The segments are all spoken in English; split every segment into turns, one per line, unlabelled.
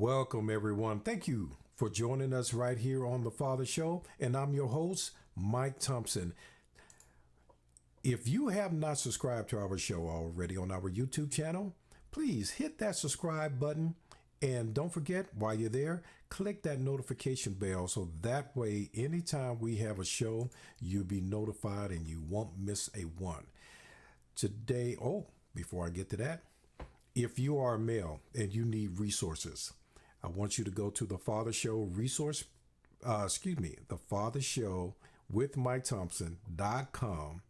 Welcome, everyone. Thank you for joining us right here on The Father Show. And I'm your host, Mike Thompson. If you have not subscribed to our show already on our YouTube channel, please hit that subscribe button. And don't forget, while you're there, click that notification bell so that way, anytime we have a show, you'll be notified and you won't miss a one. Today, before I get to that, if you are a male and you need resources, I want you to go to the Father Show the Father Show with Mike Thompson.com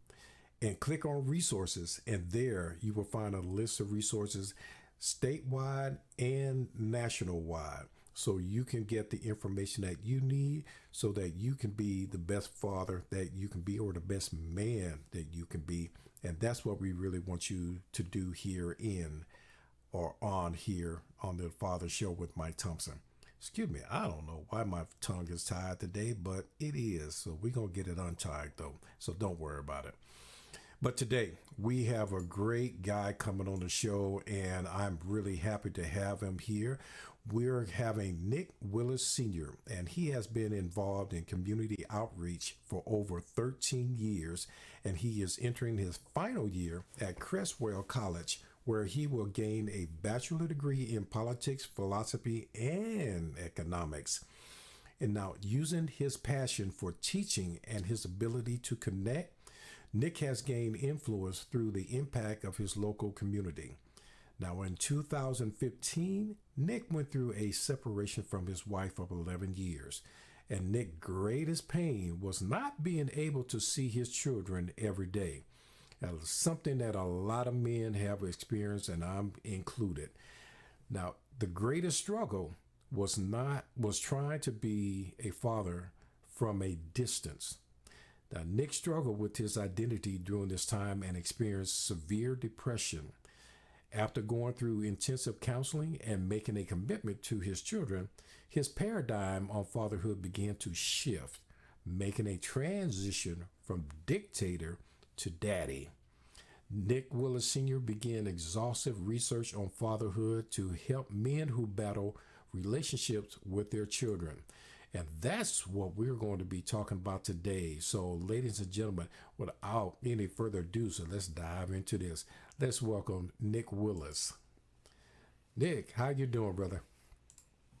and click on resources. And there you will find a list of resources statewide and national wide. So you can get the information that you need so that you can be the best father that you can be or the best man that you can be. And that's what we really want you to do here on the Father Show with Mike Thompson. Excuse me, I don't know why my tongue is tied today, but it is. So we're going to get it untied though. So don't worry about it. But today we have a great guy coming on the show, and I'm really happy to have him here. We're having Nick Willis Sr., and he has been involved in community outreach for over 13 years, and he is entering his final year at Crestwell College, where he will gain a bachelor degree in politics, philosophy, and economics. And now, using his passion for teaching and his ability to connect, Nick has gained influence through the impact of his local community. Now, in 2015, Nick went through a separation from his wife of 11 years. And Nick's greatest pain was not being able to see his children every day. That is something that a lot of men have experienced, and I'm included. Now, the greatest struggle was trying to be a father from a distance. Now, Nick struggled with his identity during this time and experienced severe depression. After going through intensive counseling and making a commitment to his children, his paradigm on fatherhood began to shift, making a transition from dictator to daddy. Nick Willis Sr. began exhaustive research on fatherhood to help men who battle relationships with their children. And that's what we're going to be talking about today. So, ladies and gentlemen, without any further ado, so let's dive into this. Let's welcome Nick Willis. Nick, how you doing, brother?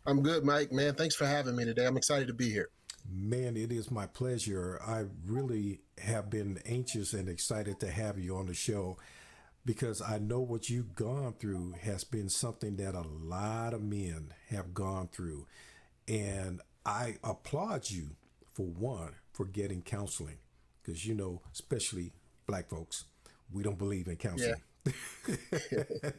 I'm good, Mike. Man, thanks for having me today. I'm excited to be here.
Man, it is my pleasure. I really have been anxious and excited to have you on the show because I know what you've gone through has been something that a lot of men have gone through. And I applaud you, for getting counseling because, especially black folks, we don't believe in counseling. Yeah.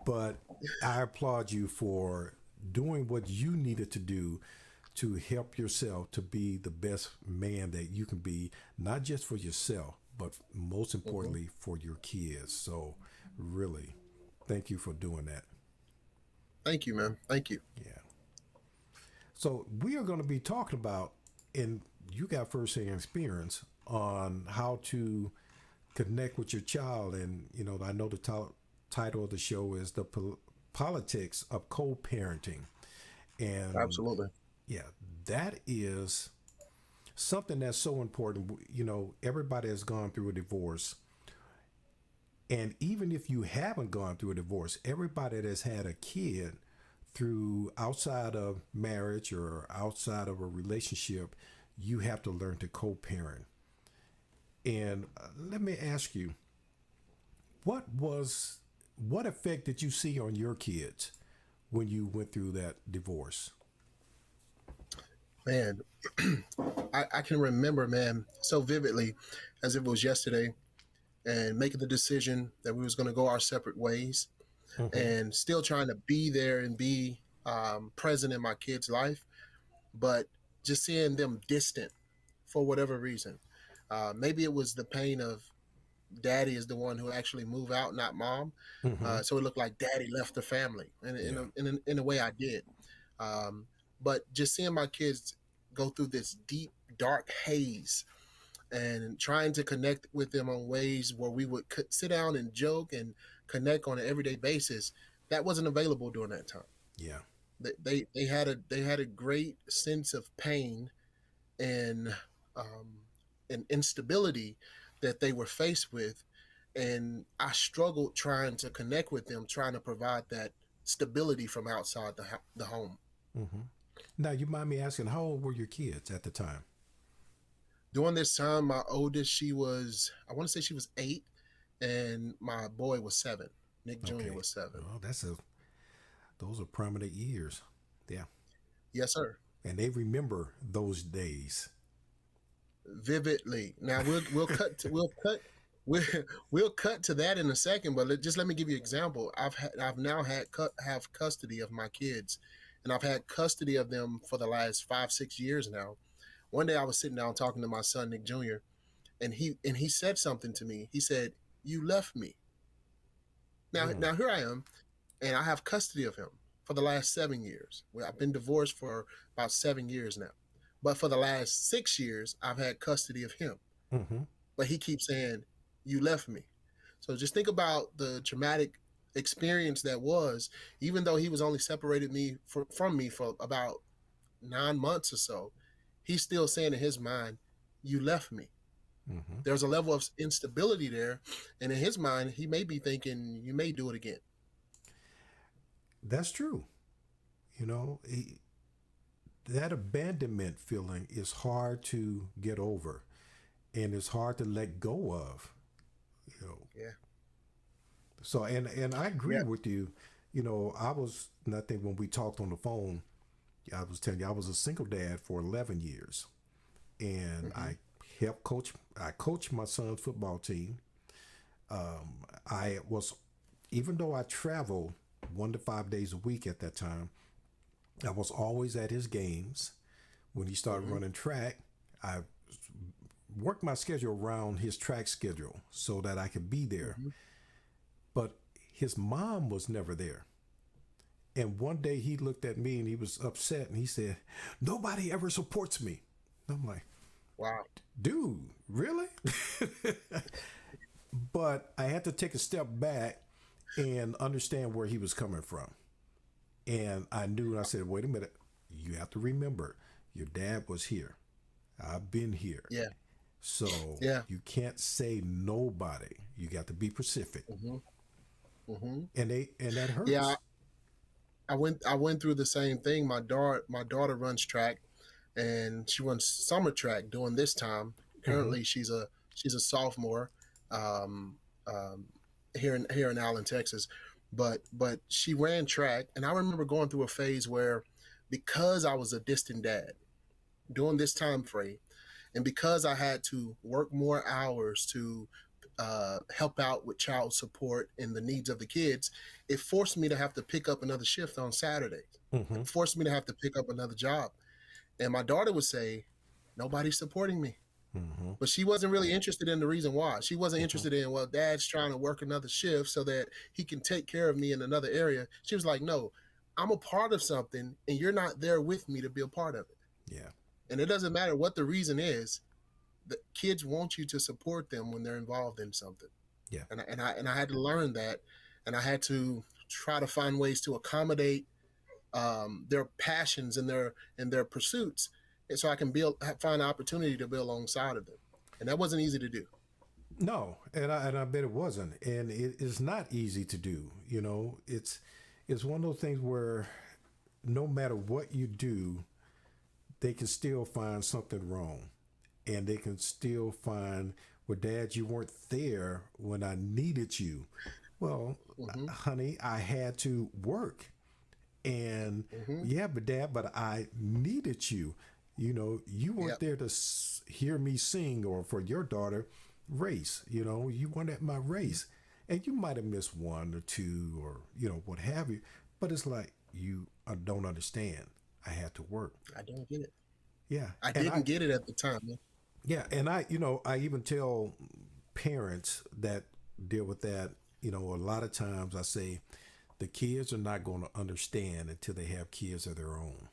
But I applaud you for doing what you needed to do to help yourself to be the best man that you can be, not just for yourself, but most importantly for your kids. So really, thank you for doing that.
Thank you, man. Thank you.
Yeah. So we are going to be talking about, and you got firsthand experience on how to connect with your child. And, I know the title of the show is The Politics of Co-parenting. And
absolutely.
Yeah, that is something that's so important. Everybody has gone through a divorce. And even if you haven't gone through a divorce, everybody that's had a kid through outside of marriage or outside of a relationship, you have to learn to co-parent. And let me ask you, what effect did you see on your kids when you went through that divorce?
Man, I can remember, man, so vividly as if it was yesterday, and making the decision that we was going to go our separate ways. And still trying to be there and be present in my kids' life, but just seeing them distant for whatever reason. Maybe it was the pain of daddy is the one who actually moved out, not mom. So it looked like daddy left the family, and in a way I did. But just seeing my kids go through this deep, dark haze and trying to connect with them on ways where we would sit down and joke and connect on an everyday basis, that wasn't available during that time.
Yeah.
They had a great sense of pain and and instability that they were faced with, and I struggled trying to connect with them, trying to provide that stability from outside the home.
Hmm. Now, you mind me asking, how old were your kids at the time?
During this time, my oldest, I want to say she was 8, and my boy was 7. Nick Jr.
Okay.
was 7.
Well, those are prominent years. Yeah.
Yes, sir.
And they remember those days.
Vividly. Now we'll we'll cut to that in a second, but just let me give you an example. I've now have custody of my kids, and I've had custody of them for the last 5-6 years now. One day I was sitting down talking to my son Nick Jr., and he said something to me. He said, "You left me."
Mm.
Now here I am, and I have custody of him for the last 7 years. Well, I've been divorced for about 7 years now, but for the last 6 years, I've had custody of him.
Mm-hmm.
But he keeps saying, "You left me." So just think about the traumatic experience that was. Even though he was only separated from me for about 9 months or so, he's still saying in his mind, "You left me."
Mm-hmm.
There's a level of instability there, and in his mind, he may be thinking, "You may do it again."
That's true. You know, that abandonment feeling is hard to get over, and it's hard to let go of. You know,
Yeah.
so and I agree
Yeah.
with you. You know, I think when we talked on the phone, I was telling you I was a single dad for 11 years, and
Mm-hmm.
I coached my son's football team. I was, even though I traveled 1 to 5 days a week at that time, I was always at his games. When he started
Mm-hmm.
running track, I worked my schedule around his track schedule so that I could be there.
Mm-hmm.
But his mom was never there. And one day he looked at me and he was upset and he said, "Nobody ever supports me." I'm like,
Wow.
"Dude, really?" But I had to take a step back and understand where he was coming from. And I knew, and I said, "Wait a minute. You have to remember, your dad was here. I've been here.
Yeah.
So
Yeah.
you can't say nobody. You got to be specific."
Mm-hmm. Mm-hmm.
And that
Yeah.
hurts.
I went through the same thing. My daughter runs track, and she runs summer track during this time.
Mm-hmm.
Currently, she's a sophomore, um, um, here in Allen, Texas. But she ran track, and I remember going through a phase where, because I was a distant dad during this time frame, and because I had to work more hours to help out with child support and the needs of the kids, it forced me to have to pick up another shift on Saturdays.
Mm-hmm.
It forced me to have to pick up another job. And my daughter would say, "Nobody's supporting me."
Mm-hmm.
But she wasn't really interested in the reason why. She wasn't
Mm-hmm.
interested in, well, dad's trying to work another shift so that he can take care of me in another area. She was like, "No, I'm a part of something, and you're not there with me to be a part of it."
Yeah.
And it doesn't matter what the reason is. The kids want you to support them when they're involved in something.
Yeah.
And I had to learn that, and I had to try to find ways to accommodate their passions and their fpursuits, and so I can find an opportunity to build alongside of them, and that wasn't easy to do.
No, and I bet it wasn't, and it is not easy to do. You know, it's one of those things where no matter what you do, they can still find something wrong, and they can still find, "Well, Dad, you weren't there when I needed you." Well,
Mm-hmm.
honey, I had to work, and
Mm-hmm.
yeah, but Dad, but I needed you. You know, you weren't
Yep.
there to hear me sing, or for your daughter race. You know, you weren't at my race, and you might have missed one or two, or what have you. But it's like, you don't understand. I had to work.
I don't get it.
Yeah,
I
and
didn't get it at the time, man.
yeah, and I even tell parents that deal with that. A lot of times I say the kids are not going to understand until they have kids of their own,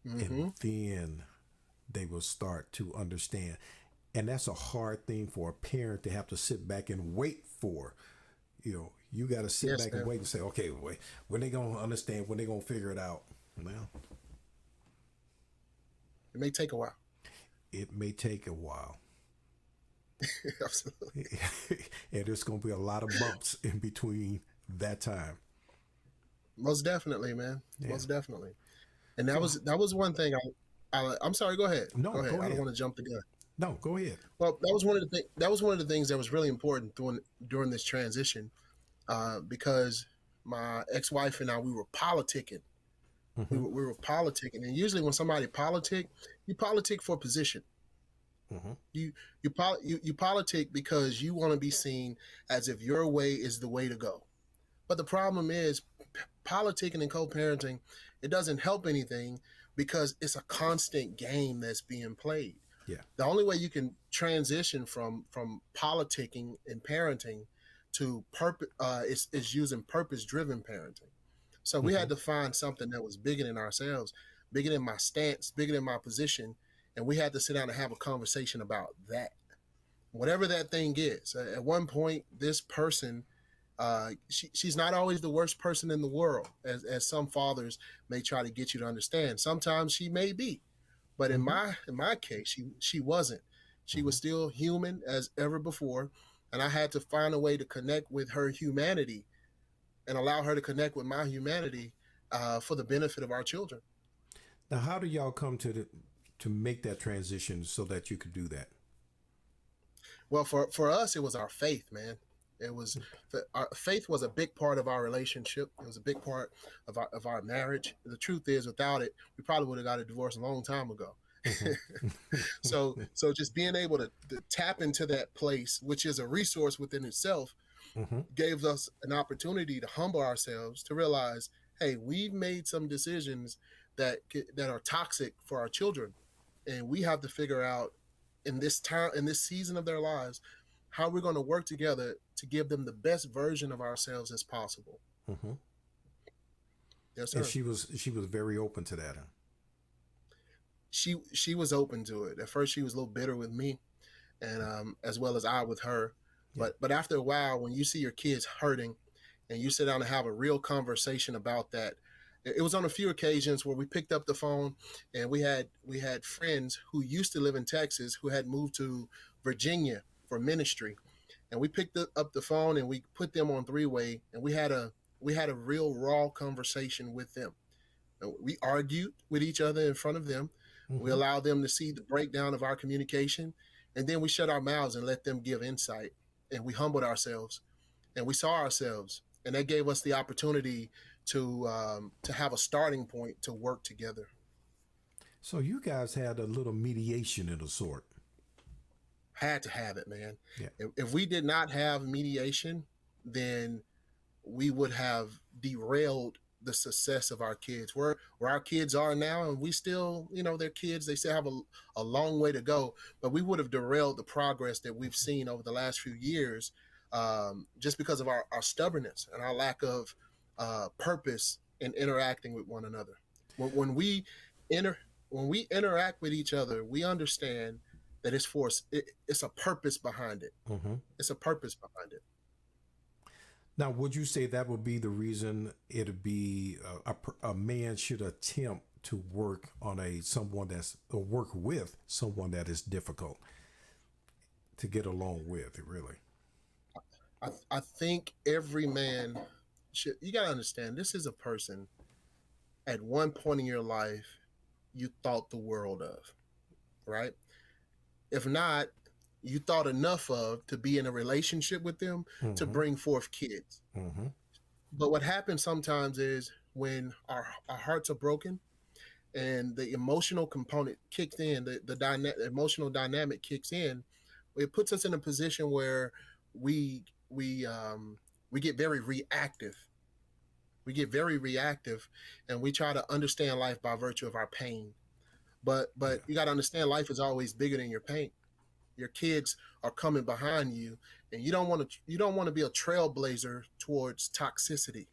Mm-hmm.
and then they will start to understand. And that's a hard thing for a parent to have to sit back and wait for. You got to sit
Yes,
back and
man.
wait and say, okay, wait, when they gonna understand? When they gonna figure it out? Well,
It may take a while.
it may take a while,
Absolutely.
and there's gonna be a lot of bumps in between that time.
Most definitely, man.
Yeah.
Most definitely. And
So
that was one thing I'm sorry, go ahead.
no,
Go ahead.
go
I don't
ahead.
want to jump the gun.
No, go ahead.
Well, that was one of the things that was really important during this transition, because my ex-wife and I, we were politicking.
Mm-hmm.
We were politicking, and usually when somebody politic, you politic for position.
Mm-hmm.
You politic because you want to be seen as if your way is the way to go. But the problem is, politicking and co-parenting, it doesn't help anything because it's a constant game that's being played.
Yeah.
The only way you can transition from politicking and parenting to purpose is using purpose-driven parenting. So we
Mm-hmm.
had to find something that was bigger than ourselves, bigger than my stance, bigger than my position, and we had to sit down and have a conversation about that. Whatever that thing is. At one point, this person, she's not always the worst person in the world, as some fathers may try to get you to understand. Sometimes she may be, but
Mm-hmm.
in my case, she wasn't. She
Mm-hmm.
was still human as ever before, and I had to find a way to connect with her humanity and allow her to connect with my humanity, for the benefit of our children.
Now, how do y'all come to make that transition so that you could do that?
Well, for us, it was our faith, man. It was our faith was a big part of our relationship. It was a big part of our marriage. The truth is, without it, we probably would have got a divorce a long time ago.
Mm-hmm.
So just being able to tap into that place, which is a resource within itself,
Mm-hmm.
gave us an opportunity to humble ourselves, to realize, hey, we've made some decisions that are toxic for our children, and we have to figure out in this time, in this season of their lives, how we're going to work together to give them the best version of ourselves as possible.
Mm-hmm.
Yes,
And
sir.
she was very open to that. Huh?
She was open to it. At first, she was a little bitter with me, and as well as I with her.
Yeah.
But after a while, when you see your kids hurting, and you sit down and have a real conversation about that, it was on a few occasions where we picked up the phone, and we had friends who used to live in Texas who had moved to Virginia for ministry, and we picked up the phone and we put them on three way, and we had a real raw conversation with them. We argued with each other in front of them. We
Mm-hmm.
allowed them to see the breakdown of our communication, and then we shut our mouths and let them give insight. And we humbled ourselves, and we saw ourselves, and that gave us the opportunity to have a starting point to work together.
So you guys had a little mediation in a sort.
Had to have it, man.
Yeah.
If we did not have mediation, then we would have derailed the success of our kids. Where our kids are now, and we still, they're kids. They still have a long way to go, but we would have derailed the progress that we've seen over the last few years, just because of our stubbornness and our lack of purpose in interacting with one another. When we inter when we interact with each other, we understand that it's a purpose behind it.
Mm-hmm.
It's a purpose behind it.
Now, would you say that would be the reason it'd be a man should attempt to work on someone that's or work with someone that is difficult to get along with? Really?
I think every man should. You gotta understand, this is a person at one point in your life you thought the world of, right? If not, you thought enough of to be in a relationship with them to
Mm-hmm.
bring forth kids.
Mm-hmm.
But what happens sometimes is when our hearts are broken and the emotional component kicks in, emotional dynamic kicks in, it puts us in a position where we we um, we get very reactive. We get very reactive, and we try to understand life by virtue of our pain. But
Yeah.
you got to understand, life is always bigger than your pain. Your kids are coming behind you, and you don't want to be a trailblazer towards toxicity.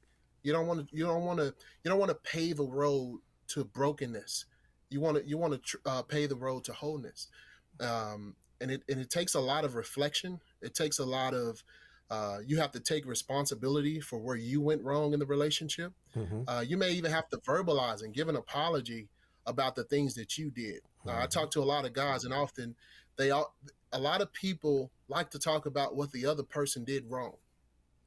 You don't want to pave a road to brokenness. You want to pave the road to wholeness. And it takes a lot of reflection. It takes a lot of You have to take responsibility for where you went wrong in the relationship.
Mm-hmm.
You may even have to verbalize and give an apology about the things that you did. I
Mm-hmm.
talk to a lot of guys, and often a lot of people like to talk about what the other person did wrong.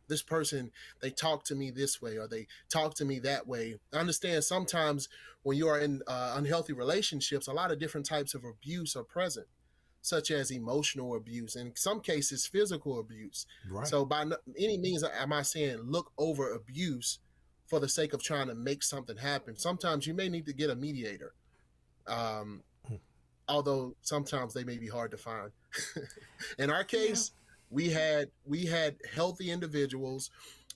This person, they talk to me this way or they talk to me that way. I understand sometimes when you are in unhealthy relationships, a lot of different types of abuse are present, such as emotional abuse, and in some cases, physical abuse.
Right.
So, by any means, am I saying look over abuse for the sake of trying to make something happen? Sometimes you may need to get a mediator, um, although sometimes they may be hard to find. In our
Yeah.
case, we had healthy individuals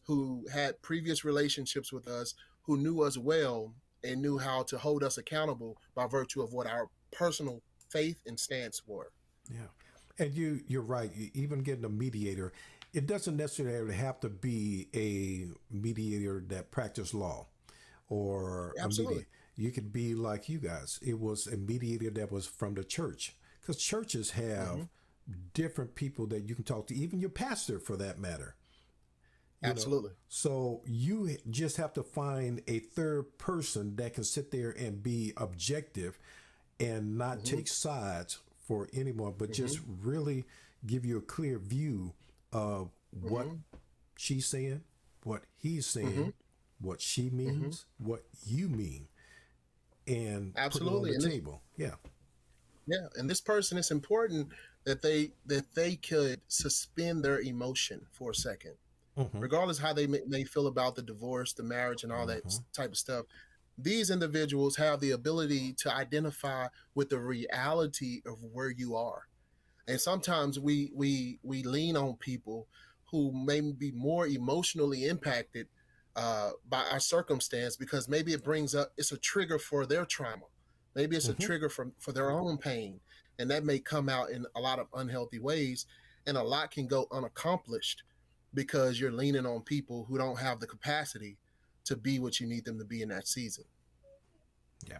who had previous relationships with us, who knew us well and knew how to hold us accountable by virtue of what our personal faith and stance were.
Yeah. And you're right. Even getting a mediator, it doesn't necessarily have to be a mediator that practice law or a
Absolutely.
mediator. You could be like you guys. It was a mediator that was from the church, because churches
Mm-hmm.
have different people that you can talk to, even your pastor for that matter. You know,
Absolutely.
so you just have to find a third person that can sit there and be objective and not
Mm-hmm.
take sides for anyone, but
Mm-hmm.
just really give you a clear view of what
Mm-hmm.
she's saying, what he's
Mm-hmm.
saying, what she
Mm-hmm.
means, what you mean, and put it on
Absolutely.
the table. Yeah.
Yeah, and this person, it's important that they could suspend their emotion for a second,
Mm-hmm.
regardless how they may feel about the divorce, the marriage, and all that
Mm-hmm.
type of stuff. These individuals have the ability to identify with the reality of where you are, and sometimes we lean on people who may be more emotionally impacted by our circumstance, because maybe it's a trigger for their trauma, maybe it's a
Mm-hmm.
trigger for their own pain, and that may come out in a lot of unhealthy ways, and a lot can go unaccomplished because you're leaning on people who don't have the capacity to be what you need them to be in that season.
Yeah.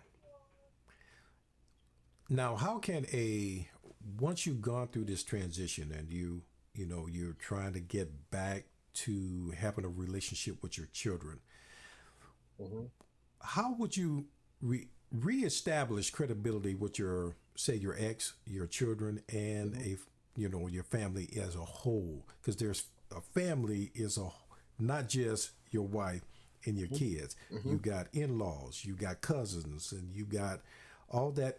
Now, how can a once you've gone through this transition and you're trying to get back to having a relationship with your children,
Mm-hmm.
how would you reestablish credibility with your ex, your children, and
Mm-hmm.
your family as a whole? Because there's a family is a not just your wife and your kids.
Mm-hmm.
You got in-laws, you got cousins, and you got all that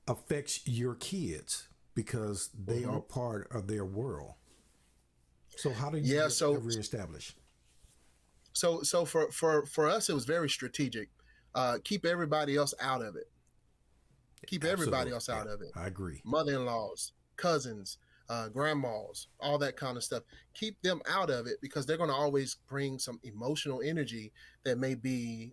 affects your kids because they
Mm-hmm.
are part of their world. So how do you
Yeah,
get
so
reestablished?
so for us, it was very strategic. Keep everybody else out of it. Keep everybody
Absolutely.
else
Yeah,
out of it.
I agree.
Mother-in-laws, cousins, grandmas, all that kind of stuff. Keep them out of it because they're going to always bring some emotional energy that may be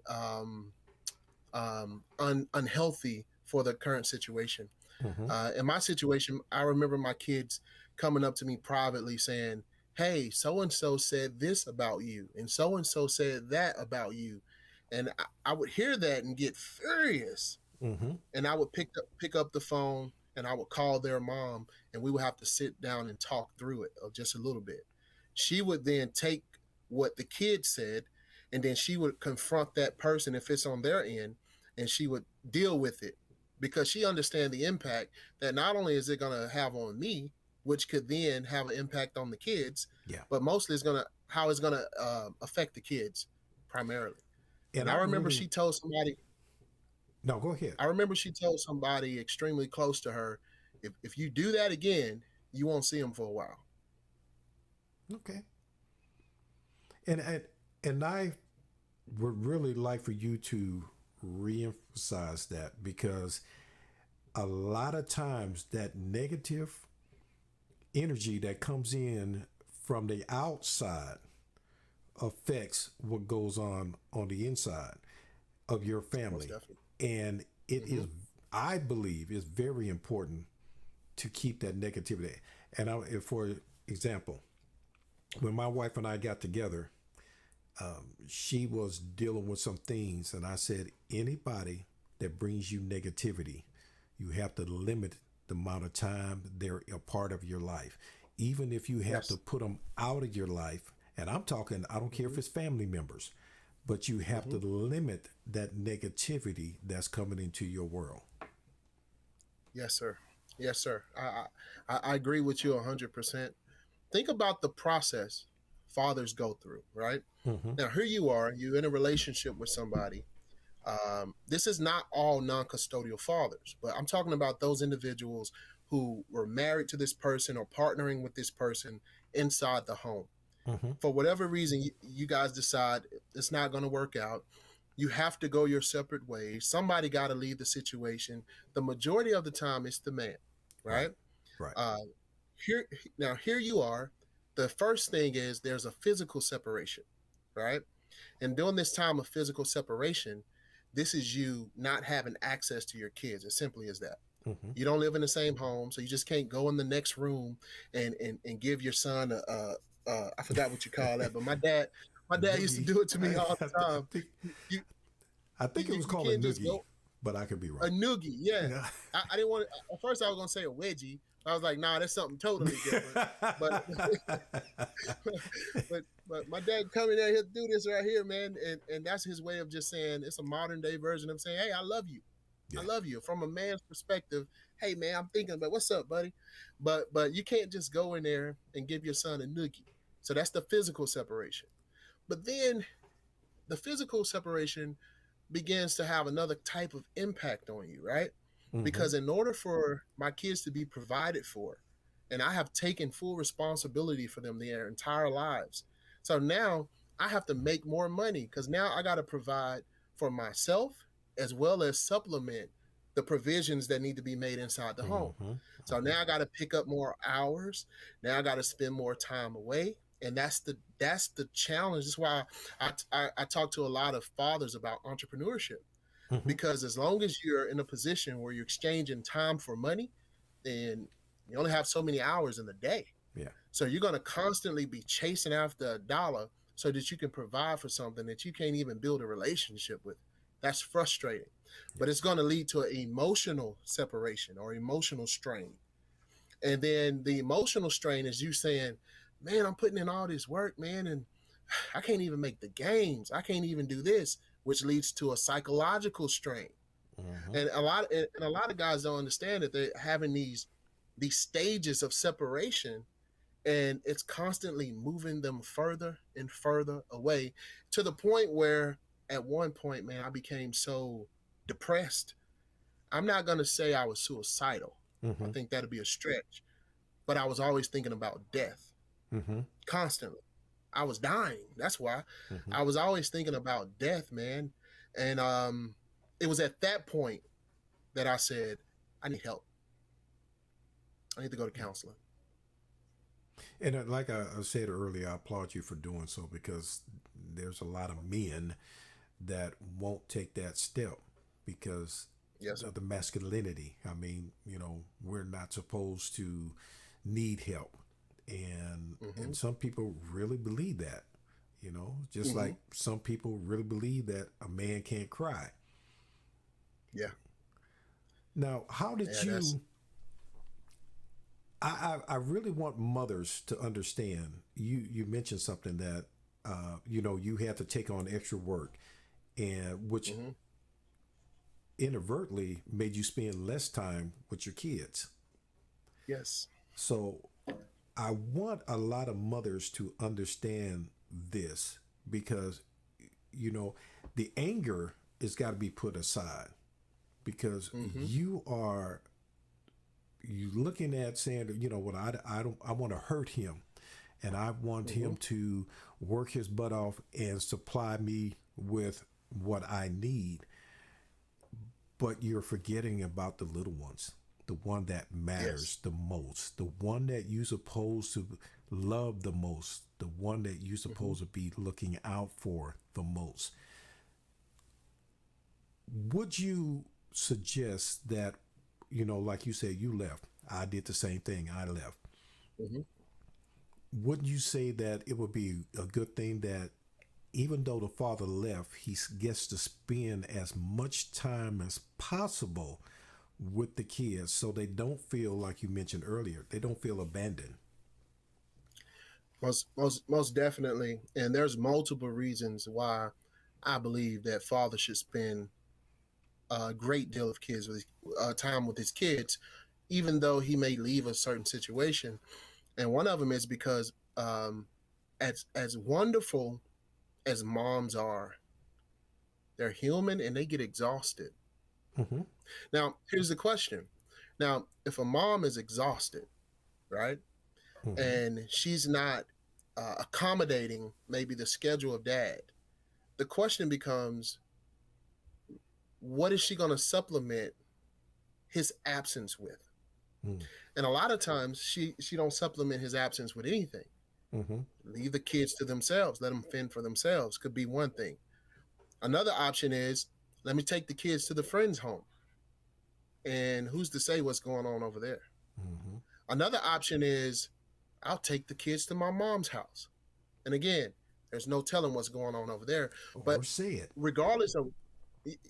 unhealthy for the current situation.
Mm-hmm.
In my situation, I remember my kids coming up to me privately saying, "Hey, so and so said this about you, and so said that about you," and I would hear that and get furious,
Mm-hmm.
and I would pick up the phone and I would call their mom, and we would have to sit down and talk through it just a little bit. She would then take what the kid said, and then she would confront that person if it's on their end, and she would deal with it because she understands the impact that not only is it going to have on me, which could then have an impact on the kids,
Yeah.
but mostly it's going to how it's going to affect the kids primarily. And
And
I
I
remember
really
she told somebody
no, go ahead.
I remember she told somebody extremely close to her, if you do that again, you won't see him for a while.
Okay. And I would really like for you to reemphasize that because a lot of times that negative energy that comes in from the outside affects what goes on the inside of your
Most
family.
definitely.
And it
Mm-hmm.
is, I believe, is very important to keep that negativity. And for example, when my wife and I got together, she was dealing with some things, and I said, anybody that brings you negativity, you have to limit the amount of time they're a part of your life. even if you have to
Yes.
put them out of your life. And I'm talking, I don't care if it's family members, but you have to limit that negativity that's coming into your world.
Yes, sir. Yes, sir. I agree with you 100%. Think about the process fathers go through, right?
Mm-hmm.
Now, here you are, you're in a relationship with somebody. This is not all non custodial fathers, but I'm talking about those individuals who were married to this person or partnering with this person inside the home.
Mm-hmm.
For whatever reason, you guys decide it's not going to work out. You have to go your separate ways. Somebody got to leave the situation. The majority of the time, it's the man,
Right.
right?
Right.
Uh, here now, here you are. The first thing is there's a physical separation, right? And during this time of physical separation, this is you not having access to your kids. As simply as that.
Mm-hmm.
You don't live in the same home, so you just can't go in the next room and give your son I forgot what you call that, but my dad used to
Noogie.
do it to me all
I,
the time.
think
You
I think it was
you
called a
can't just
noogie,
go
but I could be
a
wrong.
noogie. Yeah,
Yeah.
I didn't want. At first, I was gonna say a wedgie. I was like, nah, that's something totally different. But but my dad come in there, he'll do this right here, man, and that's his way of just saying it's a modern day version of saying, hey, I love you.
Yeah.
I love you. From a man's perspective, hey man, I'm thinking about what's up, buddy. But you can't just go in there and give your son a noogie. So that's the physical separation. But then the physical separation begins to have another type of impact on you, right?
Mm-hmm.
Because in order for my kids to be provided for, and I have taken full responsibility for them their entire lives. So now I have to make more money because now I got to provide for myself as well as supplement the provisions that need to be made inside the home.
Mm-hmm.
So now I got to pick up more hours. Now I got to spend more time away. And that's the challenge. That's why I talk to a lot of fathers about entrepreneurship
Mm-hmm.
because as long as you're in a position where you're exchanging time for money, then you only have so many hours in the day.
Yeah.
So you're going to constantly be chasing after a dollar so that you can provide for something that you can't even build a relationship with. That's frustrating. But it's going to lead to an emotional separation or emotional strain. And then the emotional strain is you saying, man, I'm putting in all this work, man, and I can't even make the games. I can't even do this, which leads to a psychological strain.
Mm-hmm.
And a lot of guys don't understand that they're having these stages of separation, and it's constantly moving them further and further away to the point where at one point, man, I became so depressed. I'm not going to say I was suicidal. I
Mm-hmm.
think that'd be a stretch, but I was always thinking about death
Mm-hmm.
constantly. I was dying. That's why
Mm-hmm.
I was always thinking about death, man. And it was at that point that I said, I need help. I need to go to counseling.
And like I said earlier, I applaud you for doing so because there's a lot of men that won't take that step because
Yes.
of the masculinity. I mean, we're not supposed to need help. And
Mm-hmm.
and some people really believe that, just
Mm-hmm.
like some people really believe that a man can't cry.
Yeah.
Now, how did
Yeah. That's
you I really want mothers to understand. You mentioned something that you had to take on extra work, and which
mm-hmm.
inadvertently made you spend less time with your kids.
Yes.
So I want a lot of mothers to understand this because the anger has got to be put aside because
Mm-hmm.
you looking at saying that what I want to hurt him and I want
Mm-hmm.
him to work his butt off and supply me with what I need, but you're forgetting about the little ones, the one that matters
Yes.
the most, the one that you're supposed to love the most, the one that you're
Mm-hmm.
supposed to be looking out for the most. Would you suggest that, like you said, you left? I did the same thing. I left.
Mm-hmm.
Wouldn't you say that it would be a good thing that even though the father left, he gets to spend as much time as possible with the kids so they don't feel, like you mentioned earlier, they don't feel abandoned?
Most definitely. And there's multiple reasons why I believe that father should spend a great deal of time with his kids, even though he may leave a certain situation. And one of them is because as wonderful as moms are, they're human and they get exhausted.
Mm-hmm.
Now, here's the question. Now, if a mom is exhausted, right,
Mm-hmm.
and she's not accommodating maybe the schedule of dad, the question becomes, what is she going to supplement his absence with? And a lot of times she don't supplement his absence with anything.
Mm-hmm.
Leave the kids to themselves, let them fend for themselves, could be one thing. Another option is, let me take the kids to the friend's home, and who's to say what's going on over there?
Mm-hmm.
Another option is, I'll take the kids to my mom's house, and again, there's no telling what's going on over there.
Or
But
say it.
regardless of,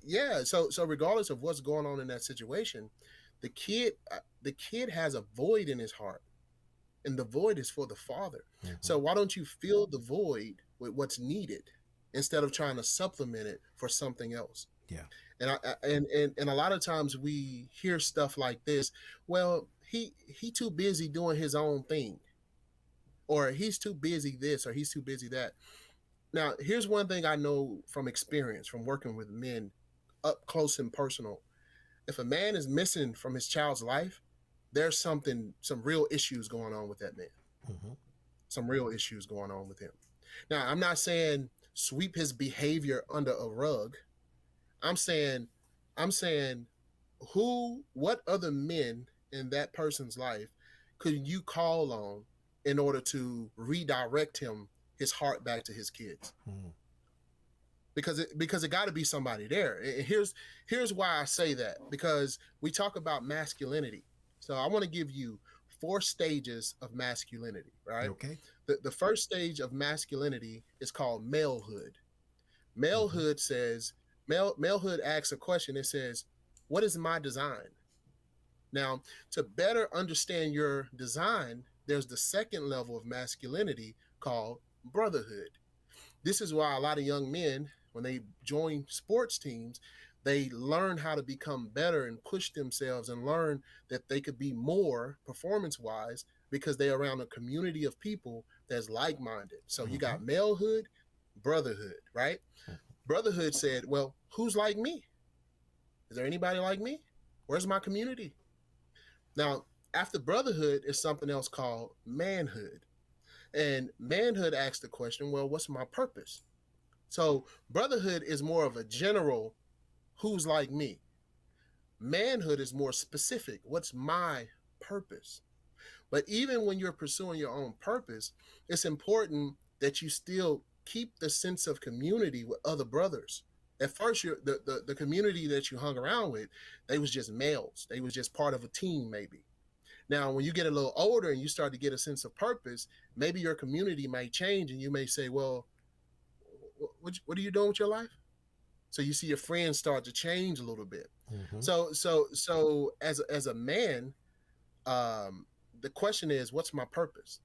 yeah, so regardless of what's going on in that situation, the kid has a void in his heart, and the void is for the father.
Mm-hmm.
So why don't you fill the void with what's needed instead of trying to supplement it for something else?
Yeah.
And a lot of times we hear stuff like this. Well, he too busy doing his own thing, or he's too busy this, or he's too busy that. Now, here's one thing I know from experience, from working with men up close and personal. If a man is missing from his child's life, there's some real issues going on with that man.
Mm-hmm.
Some real issues going on with him. Now, I'm not saying sweep his behavior under a rug. I'm saying, I'm saying, what other men in that person's life could you call on in order to redirect his heart back to his kids?
Mm-hmm.
Because it got to be somebody there. And here's why I say that, because we talk about masculinity. So I want to give you 4 stages of masculinity, right?
Okay.
The first stage of masculinity is called malehood.
Mm-hmm.
Malehood says, malehood asks a question. It says, what is my design? Now, to better understand your design, there's the second level of masculinity called brotherhood. This is why a lot of young men, when they join sports teams, they learn how to become better and push themselves and learn that they could be more performance wise because they're around a community of people that's like minded. So you
Mm-hmm.
got malehood, brotherhood, right? Brotherhood said, well, who's like me? Is there anybody like me? Where's my community? Now, after brotherhood is something else called manhood. And manhood asks the question, well, what's my purpose? So brotherhood is more of a general, who's like me. Manhood is more specific, what's my purpose? But even when you're pursuing your own purpose, it's important that you still keep the sense of community with other brothers. At first, the community that you hung around with, they was just males. They was just part of a team, maybe. Now, when you get a little older and you start to get a sense of purpose, maybe your community might change, and you may say, well, what are you doing with your life? So you see your friends start to change a little bit.
Mm-hmm.
So as a man, the question is, what's my purpose?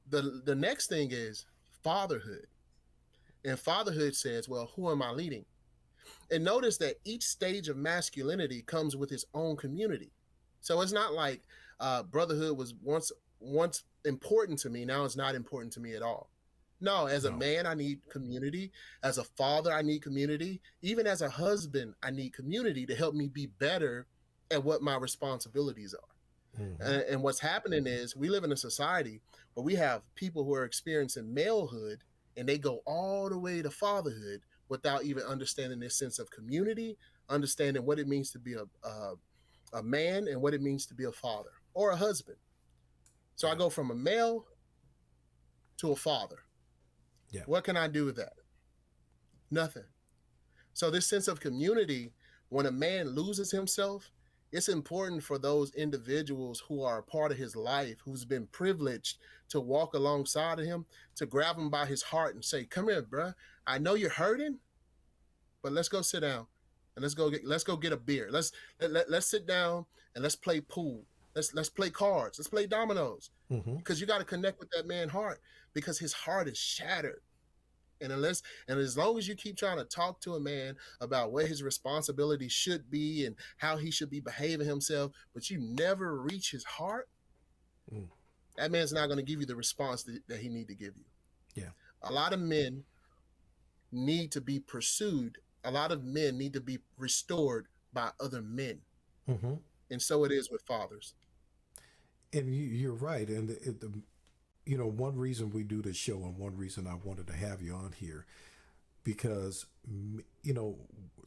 The next thing is fatherhood. And fatherhood says, well, who am I leading? And notice that each stage of masculinity comes with its own community. So it's not like brotherhood was once important to me, now it's not important to me at all. No, as a
No.
man, I need community. As a father, I need community. Even as a husband, I need community to help me be better at what my responsibilities are.
Mm-hmm.
And what's happening is we live in a society where we have people who are experiencing malehood and they go all the way to fatherhood without even understanding this sense of community, understanding what it means to be a man and what it means to be a father or a husband. So I go from a male to a father.
Yeah.
What can I do with that? Nothing. So this sense of community, when a man loses himself, it's important for those individuals who are a part of his life, who's been privileged to walk alongside of him, to grab him by his heart and say, come here, bruh. I know you're hurting, but let's go sit down and let's go get a beer. Let's sit down and let's play pool. Let's play cards. Let's play dominoes.
Mm-hmm.
Because you got to connect with that man's heart, because his heart is shattered. And as long as you keep trying to talk to a man about what his responsibility should be and how he should be behaving himself, but you never reach his heart, that man's not going to give you the response that he need to give you.
Yeah.
A lot of men need to be pursued. A lot of men need to be restored by other men.
Mm-hmm.
And so it is with fathers.
And you're right. And one reason we do this show, and one reason I wanted to have you on here, because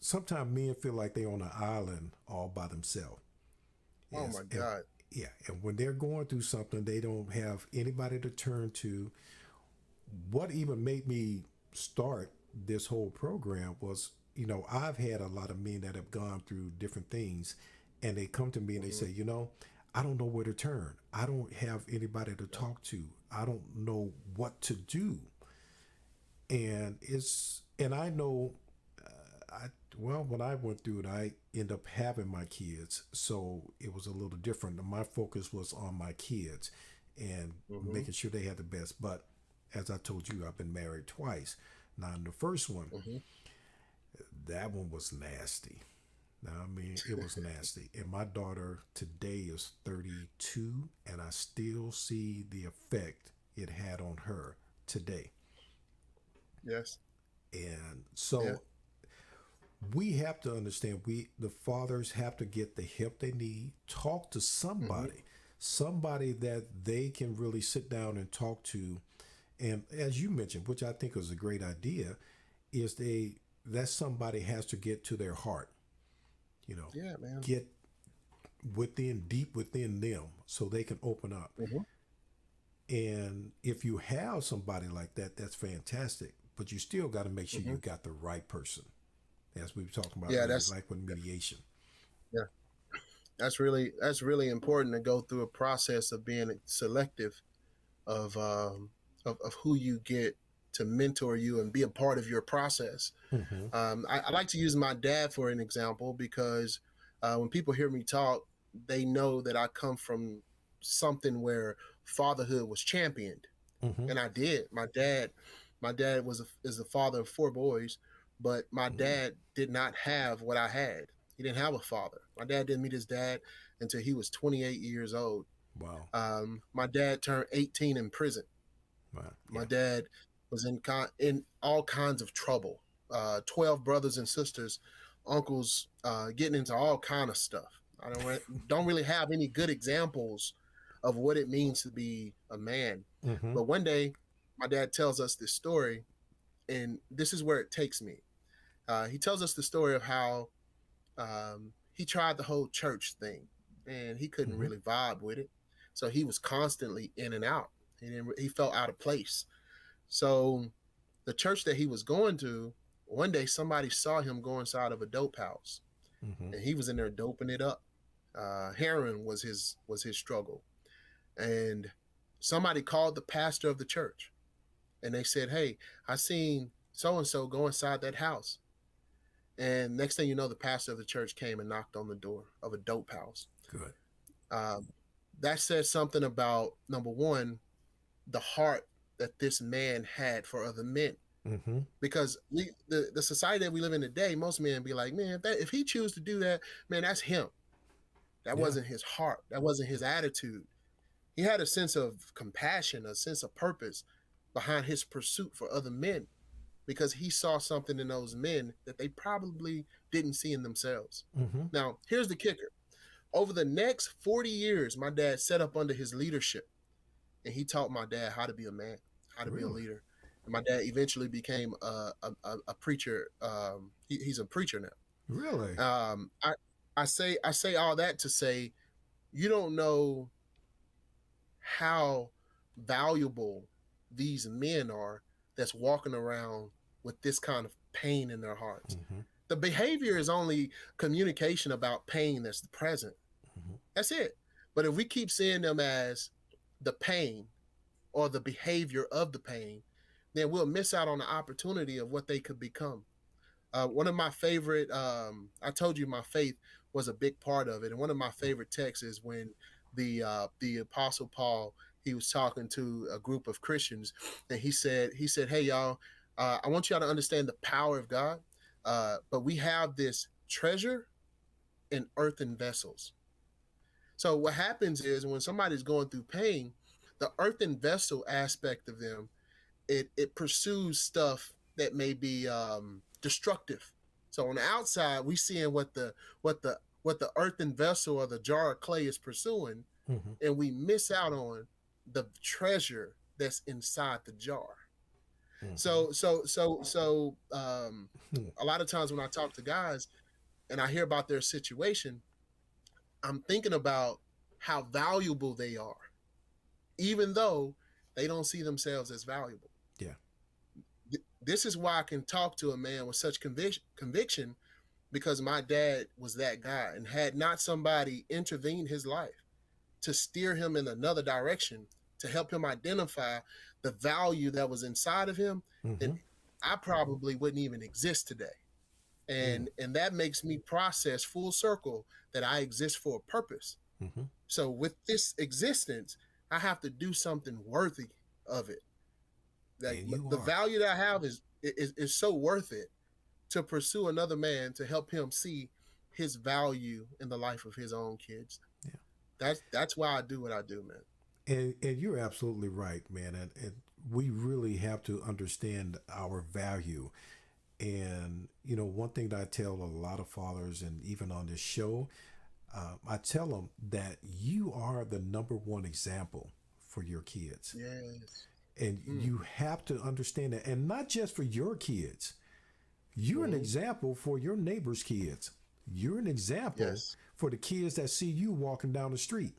sometimes men feel like they're on an island all by themselves.
Oh my God.
Yeah, and when they're going through something, they don't have anybody to turn to. What even made me start this whole program was, I've had a lot of men that have gone through different things, and they come to me and they say, I don't know where to turn. I don't have anybody to talk to. I don't know what to do. And I know, when I went through it, I ended up having my kids. So it was a little different. My focus was on my kids and making sure they had the best. But as I told you, I've been married twice. Now, in the first one, that one was nasty. Now, I mean, it was nasty. And my daughter today is 32, and I still see the effect it had on her today.
Yes.
And so we have to understand, the fathers have to get the help they need, talk to somebody that they can really sit down and talk to. And as you mentioned, which I think is a great idea, is that somebody has to get to their heart.
Yeah, man.
Get deep within them so they can open up. And if you have somebody like that, that's fantastic. But you still got to make sure you got the right person, as we were talking about.
Yeah, that's
like with mediation.
Yeah, that's really important to go through a process of being selective of who you get to mentor you and be a part of your process. I like to use my dad for an example, because when people hear me talk, they know that I come from something where fatherhood was championed, and I did. My dad is the father of 4 boys, but my dad did not have what I had. He didn't have a father. My dad didn't meet his dad until he was 28 years old.
Wow.
My dad turned 18 in prison.
Wow.
My dad was in all kinds of trouble. 12 brothers and sisters, uncles, getting into all kind of stuff. I don't really have any good examples of what it means to be a man. But one day, my dad tells us this story, and this is where it takes me. He tells us the story of how he tried the whole church thing, and he couldn't really vibe with it. So he was constantly in and out. He felt out of place. So the church that he was going to, one day somebody saw him go inside of a dope house, and he was in there doping it up. Heroin was his struggle, and somebody called the pastor of the church, and they said, "Hey, I seen so and so go inside that house." And next thing you know, the pastor of the church came and knocked on the door of a dope house.
Good.
That says something about, number one, the heart that this man had for other men. Because the society that we live in today, most men be like, man, if he choose to do that, man, that's him. That wasn't his heart. That wasn't his attitude. He had a sense of compassion, a sense of purpose behind his pursuit for other men, because he saw something in those men that they probably didn't see in themselves. Now, here's the kicker. Over the next 40 years, my dad set up under his leadership, and he taught my dad how to be a man, how to be a leader. And my dad eventually became a preacher. He's a preacher now.
Really?
I say all that to say, you don't know how valuable these men are that's walking around with this kind of pain in their hearts. The behavior is only communication about pain that's present. That's it. But if we keep seeing them as the pain or the behavior of the pain, then we'll miss out on the opportunity of what they could become. One of my favorite, I told you my faith was a big part of it. And one of my favorite texts is when the Apostle Paul, he was talking to a group of Christians, and he said, "Hey y'all, I want y'all to understand the power of God, but we have this treasure in earthen vessels." So what happens is when somebody's going through pain, the earthen vessel aspect of them, it pursues stuff that may be destructive. So on the outside, we seeing what the earthen vessel or the jar of clay is pursuing,
Mm-hmm.
and we miss out on the treasure that's inside the jar.
Mm-hmm.
So a lot of times when I talk to guys and I hear about their situation, I'm thinking about how valuable they are, even though they don't see themselves as valuable.
Yeah.
This is why I can talk to a man with such conviction, because my dad was that guy, and had not somebody intervened his life to steer him in another direction, to help him identify the value that was inside of him, then
Mm-hmm.
I probably wouldn't even exist today.
Mm.
And that makes me process full circle that I exist for a purpose.
Mm-hmm.
So with this existence, I have to do something worthy of it. Like
And you
the
are.
value that I have is so worth it to pursue another man to help him see his value in the life of his own kids.
Yeah.
That's why I do what I do, man.
And you're absolutely right, man. And we really have to understand our value. And, one thing that I tell a lot of fathers, and even on this show, I tell them that you are the number one example for your kids.
Yes.
And
Mm.
you have to understand that. And not just for your kids, you're an
Mm-hmm.
example for your neighbor's kids. You're an example
Yes.
for the kids that see you walking down the street.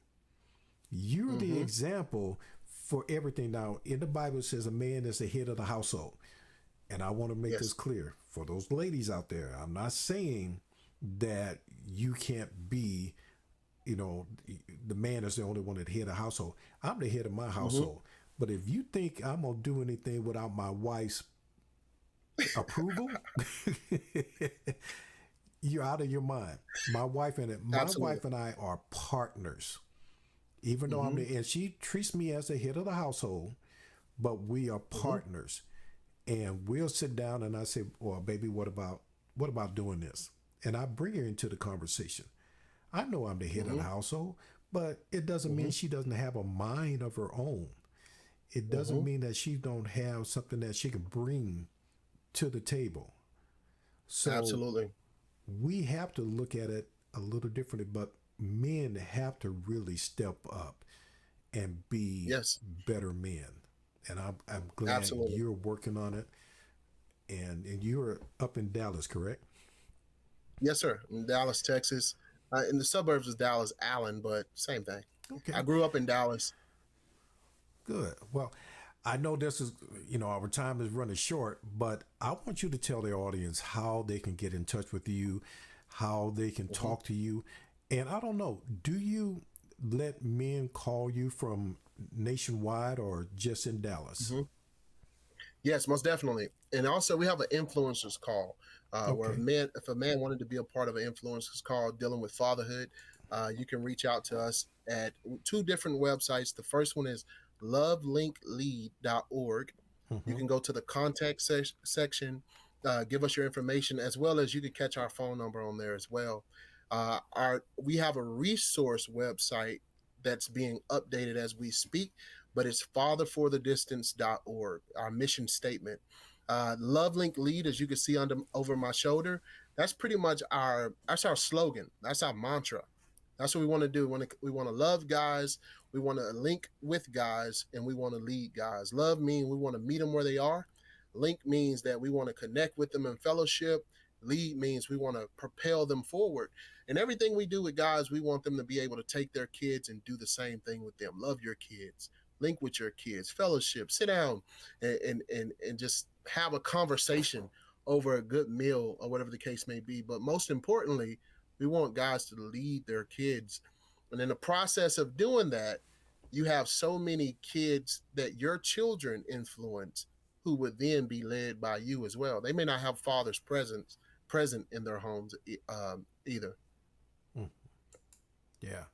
You're the
Mm-hmm.
example for everything. Now, in the Bible, it says a man is the head of the household. And I want to make this
Yes.
clear for those ladies out there. I'm not saying that you can't be, the man is the only one that head of the household. I'm the head of my
Mm-hmm.
household. But if you think I'm going to do anything without my wife's approval, you're out of your mind. My wife
Absolutely.
and I are partners. Even though
Mm-hmm.
and she treats me as the head of the household, but we are
Mm-hmm.
partners. And we'll sit down and I say, "Well, baby, what about doing this?" And I bring her into the conversation. I know I'm the head of
Mm-hmm.
the household, but it doesn't
Mm-hmm.
mean she doesn't have a mind of her own. It doesn't
Mm-hmm.
mean that she don't have something that she can bring to the table. So
Absolutely.
we have to look at it a little differently, but men have to really step up and be
Yes.
better men. And I'm glad
Absolutely.
you're working on it. And you're up in Dallas, correct?
Yes, sir. In Dallas, Texas. In the suburbs of Dallas, Allen, but same thing. I
Okay,
grew up in Dallas.
good. Well, I know this is, our time is running short, but I want you to tell the audience how they can get in touch with you, how they can
Mm-hmm.
talk to you. And I don't know, do you let men call you from nationwide or just in Dallas?
Mm-hmm. Yes, most definitely. And also, we have an influencers call, where
Okay.
if a man wanted to be a part of an influencers call dealing with fatherhood, you can reach out to us at two different websites. The first one is lovelinklead.org. You
Mm-hmm.
can go to the contact section, give us your information, as well as you can catch our phone number on there as well. We have a resource website that's being updated as we speak, but it's fatherforthedistance.org, our mission statement. Love Link Lead, as you can see over my shoulder, that's pretty much our slogan. That's our mantra. That's what we want to do. We want to love guys. We want to link with guys, and we want to lead guys. Love means we want to meet them where they are. Link means that we want to connect with them in fellowship. Lead means we want to propel them forward. And everything we do with guys, we want them to be able to take their kids and do the same thing with them. Love your kids, link with your kids, fellowship, sit down and just have a conversation over a good meal or whatever the case may be. But most importantly, we want guys to lead their kids. And in the process of doing that, you have so many kids that your children influence who would then be led by you as well. They may not have fathers present in their homes either.
Mm, yeah.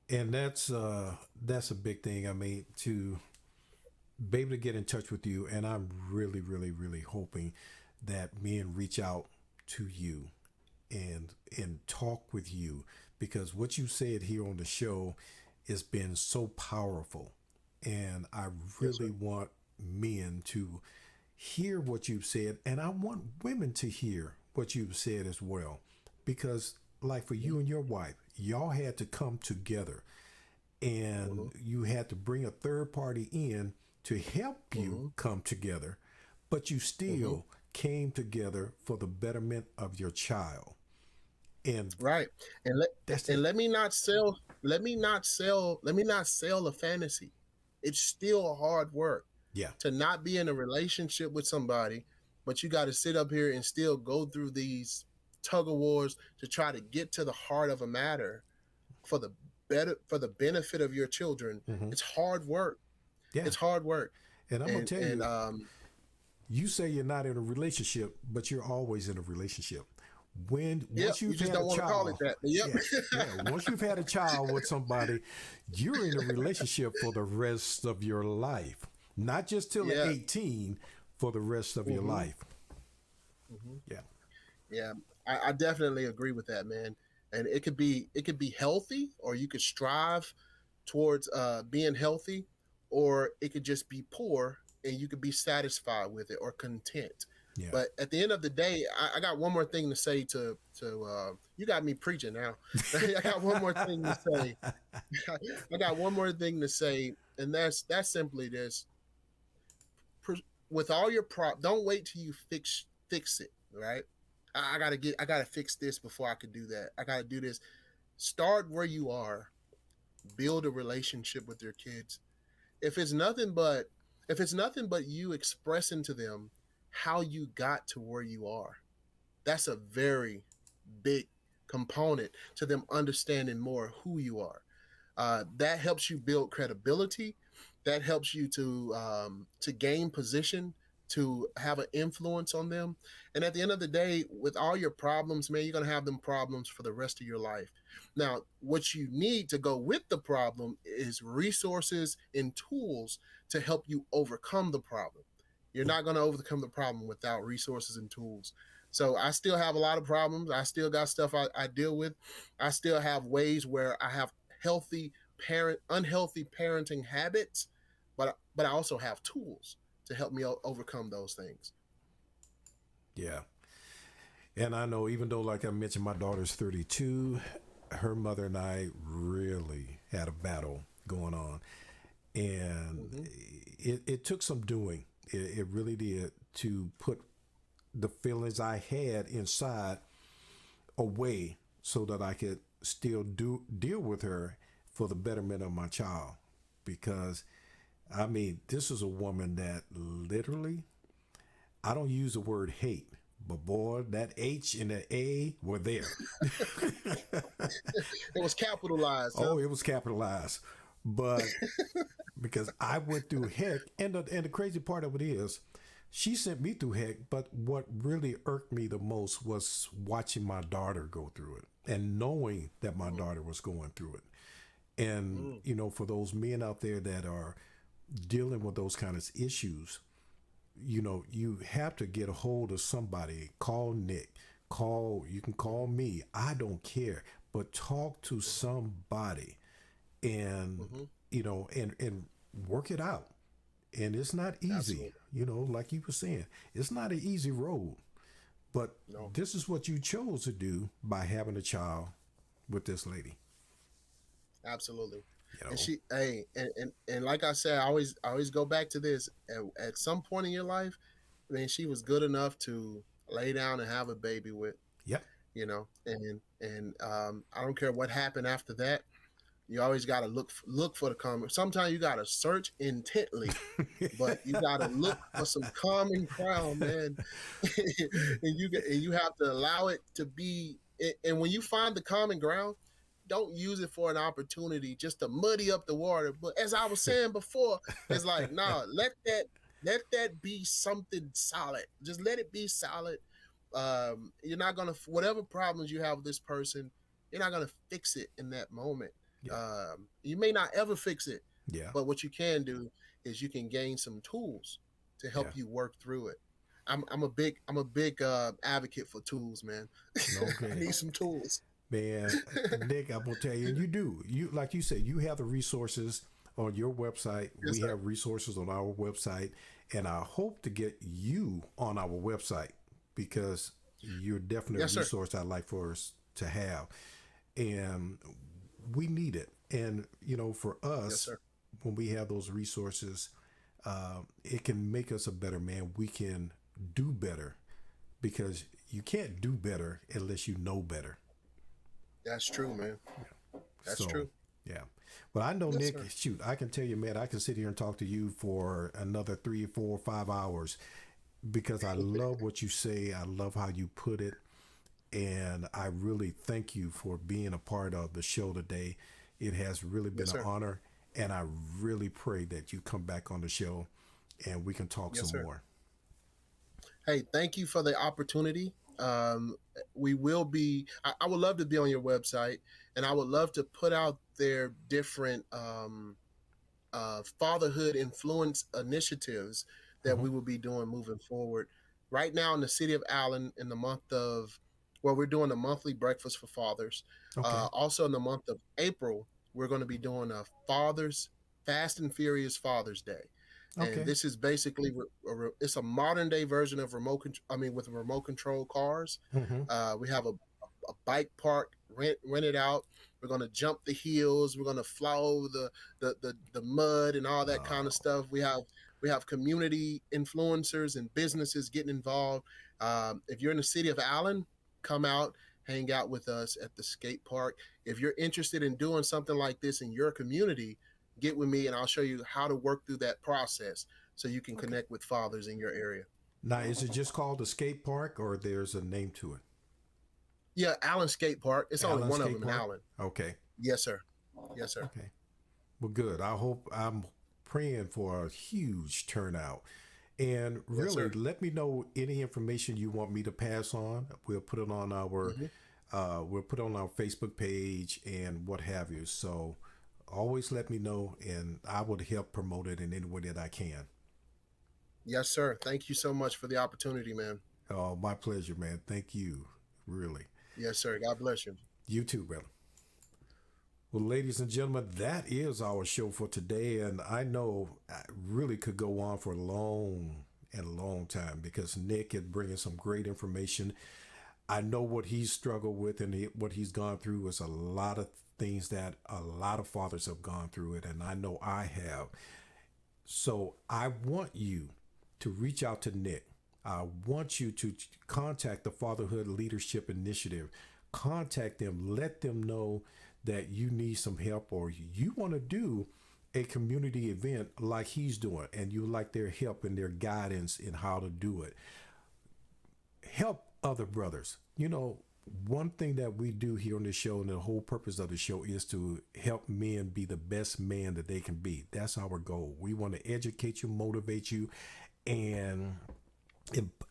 And that's a big thing. I mean, to be able to get in touch with you, and I'm really, really, really hoping that men reach out to you and talk with you, because what you said here on the show has been so powerful, and I
Yes, sir.
really want men to hear what you've said, and I want women to hear what you've said as well, because like for you and your wife, y'all had to come together,
Mm-hmm.
and you had to bring a third party in to help you
Mm-hmm.
come together, but you
Mm-hmm.
still came together for the betterment of your child. And
Right. And let
that's
and
it.
let me not sell a fantasy. It's still hard work
Yeah.
to not be in a relationship with somebody, but you got to sit up here and still go through these tug of wars to try to get to the heart of a matter for the for the benefit of your children.
Hmm.
It's hard work.
Yeah.
It's hard work.
And I'm gonna tell
And
you, you say you're not in a relationship, but you're always in a relationship. When
yeah,
once
you
you've
just
had a
don't want to call it
child,
that. But yep.
yeah, yeah. Once you've had a child with somebody, you're in a relationship for the rest of your life. Not just till the
Yeah.
18, for the rest of your
Hmm.
life.
Hmm.
Yeah.
Yeah, I definitely agree with that, man. And it could be healthy, or you could strive towards being healthy, or it could just be poor and you could be satisfied with it or content.
Yeah.
But at the end of the day, I got one more thing to say to you got me preaching now. I got one more thing to say. I got one more thing to say, and that's simply this: with all your don't wait till you fix it, right? I gotta fix this before I could do that. I gotta do this. Start where you are. Build a relationship with your kids. If it's nothing but if it's nothing but you expressing to them how you got to where you are, that's a very big component to them understanding more who you are. That helps you build credibility. That helps you to gain position, to have an influence on them. And at the end of the day, with all your problems, man, you're gonna have them problems for the rest of your life. Now, what you need to go with the problem is resources and tools to help you overcome the problem. You're not gonna overcome the problem without resources and tools. So I still have a lot of problems. I still got stuff I deal with. I still have ways where I have healthy unhealthy parenting habits, but I also have tools to help me overcome those things.
Yeah. And I know, even though, like I mentioned, my daughter's 32, her mother and I really had a battle going on. And
Mm-hmm.
it took some doing. It really did, to put the feelings I had inside away so that I could still deal with her for the betterment of my child. Because, I mean, this is a woman that literally, I don't use the word hate, but boy, that H and the A were there.
It was capitalized, huh?
Oh, it was capitalized. But because I went through heck, and the crazy part of it is, she sent me through heck. But what really irked me the most was watching my daughter go through it, and knowing that my daughter was going through it. And
Mm-hmm.
for those men out there that are dealing with those kind of issues, you have to get a hold of somebody. Call Nick. You can call me. I don't care. But talk to somebody, and
Mm-hmm.
and work it out. And it's not easy,
Absolutely.
like you were saying. It's not an easy road. But
No.
this is what you chose to do by having a child with this lady.
Absolutely.
You
And
know.
and like I said, I always go back to this. At some point in your life, I mean, she was good enough to lay down and have a baby with,
Yep.
and I don't care what happened after that. You always got to look for the common. Sometimes you got to search intently, but you got to look for some common ground, man. And you have to allow it to be. And when you find the common ground, don't use it for an opportunity just to muddy up the water. But as I was saying before, it's like, nah, let that be something solid. Just let it be solid. You're not gonna, whatever problems you have with this person, you're not gonna fix it in that moment. You may not ever fix it,
Yeah.
but what you can do is you can gain some tools to
Yeah.
help you work through it. I'm a big advocate for tools, man. I
Okay.
need some tools.
Man, Nick, I'm gonna tell you, and you do. You like you said, you have the resources on your website.
Yes,
We
sir.
have resources on our website, and I hope to get you on our website because you're definitely a
Yes, sir.
resource I'd like for us to have, and we need it. And for
Yes,
us,
sir.
when we have those resources, it can make us a better man. We can do better because you can't do better unless you know better.
That's true, man. That's
So,
true.
yeah. But I know,
Yes,
Nick,
sir.
shoot, I can tell you, man, I can sit here and talk to you for another 3, 4, 5 hours because I love what you say. I love how you put it. And I really thank you for being a part of the show today. It has really been
Yes,
an
sir.
honor. And I really pray that you come back on the show and we can talk
Yes,
some
sir.
more.
Hey, thank you for the opportunity. Um, we will be. I would love to be on your website, and I would love to put out there different fatherhood influence initiatives that
Hmm.
we will be doing moving forward. Right now, in the city of Allen, in the month of, well, we're doing a monthly breakfast for fathers.
Okay.
Also, in the month of April, we're going to be doing a Father's Fast and Furious Father's Day, and
Okay.
this is basically it's a modern day version of with remote control cars.
Hmm.
We have a bike park rented out. We're gonna jump the hills. We're gonna fly over the mud and all that kind of
Oh,
stuff. We have community influencers and businesses getting involved. If you're in the city of Allen, come out, hang out with us at the skate park. If you're interested in doing something like this in your community, get with me and I'll show you how to work through that process so you can
okay.
connect with fathers in your area.
Now, is it just called the skate park or there's a name to it?
Yeah, Allen Skate Park. It's only
Allen
one of
Skate
them in
Park?
Allen.
Okay.
Yes, sir. Yes, sir.
Okay. Well, good. I'm praying for a huge turnout. And
Yes,
really,
sir.
let me know any information you want me to pass on.
Hmm.
We'll put it on our Facebook page and what have you. So always let me know, and I would help promote it in any way that I can.
Yes, sir. Thank you so much for the opportunity, man.
Oh, my pleasure, man. Thank you. Really.
Yes, sir. God bless you.
You too, brother. Well, ladies and gentlemen, that is our show for today. And I know I really could go on for a long and long time because Nick is bringing some great information. I know what he's struggled with and what he's gone through is a lot of things that a lot of fathers have gone through it. And I know I have. So I want you to reach out to Nick. I want you to contact the Fatherhood Leadership Initiative. Contact them, let them know that you need some help or you want to do a community event like he's doing and you like their help and their guidance in how to do it. Help other brothers. One thing that we do here on the show and the whole purpose of the show is to help men be the best man that they can be. That's our goal. We want to educate you, motivate you, and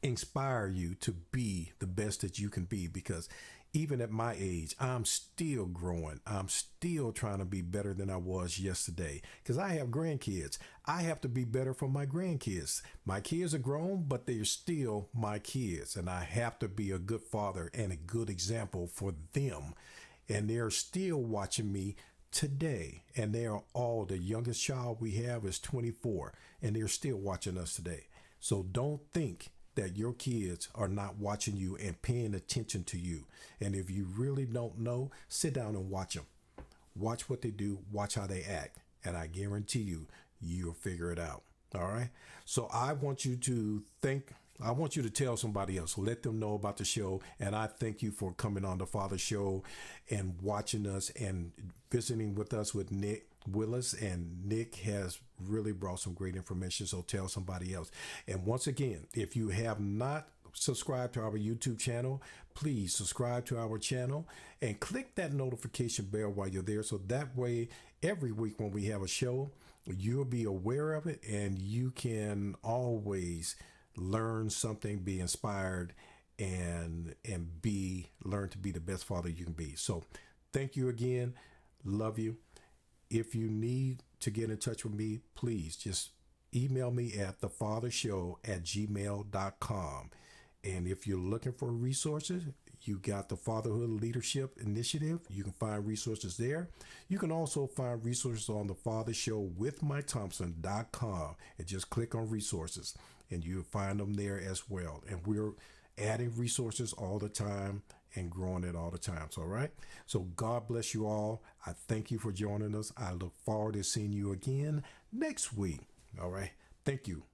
inspire you to be the best that you can be because even at my age I'm still growing. I'm still trying to be better than I was yesterday because I have grandkids. I have to be better for my grandkids. My kids are grown, but they're still my kids, and I have to be a good father and a good example for them, and they're still watching me today, and they are all, the youngest child we have is 24, and they're still watching us today. So don't think that your kids are not watching you and paying attention to you. And if you really don't know, sit down and watch them. Watch what they do, watch how they act. And I guarantee you, you'll figure it out. All right. So I want you to tell somebody else, let them know about the show. And I thank you for coming on the Father Show and watching us and visiting with us with Nick Willis. And Nick has really brought some great information. So tell somebody else. And once again, if you have not subscribed to our YouTube channel, please subscribe to our channel and click that notification bell while you're there. So that way, every week when we have a show, you'll be aware of it and you can always learn something, be inspired, and learn to be the best father you can be. So thank you again. Love you. if you need to get in touch with me, please just email me at thefathershow@gmail.com. And if you're looking for resources, you got the Fatherhood Leadership Initiative. You can find resources there. You can also find resources on the Father Show with Thompson.com, and just click on resources and you'll find them there as well. And we're adding resources all the time and growing it all the time. So, all right. So God bless you all. I thank you for joining us. I look forward to seeing you again next week. All right. Thank you.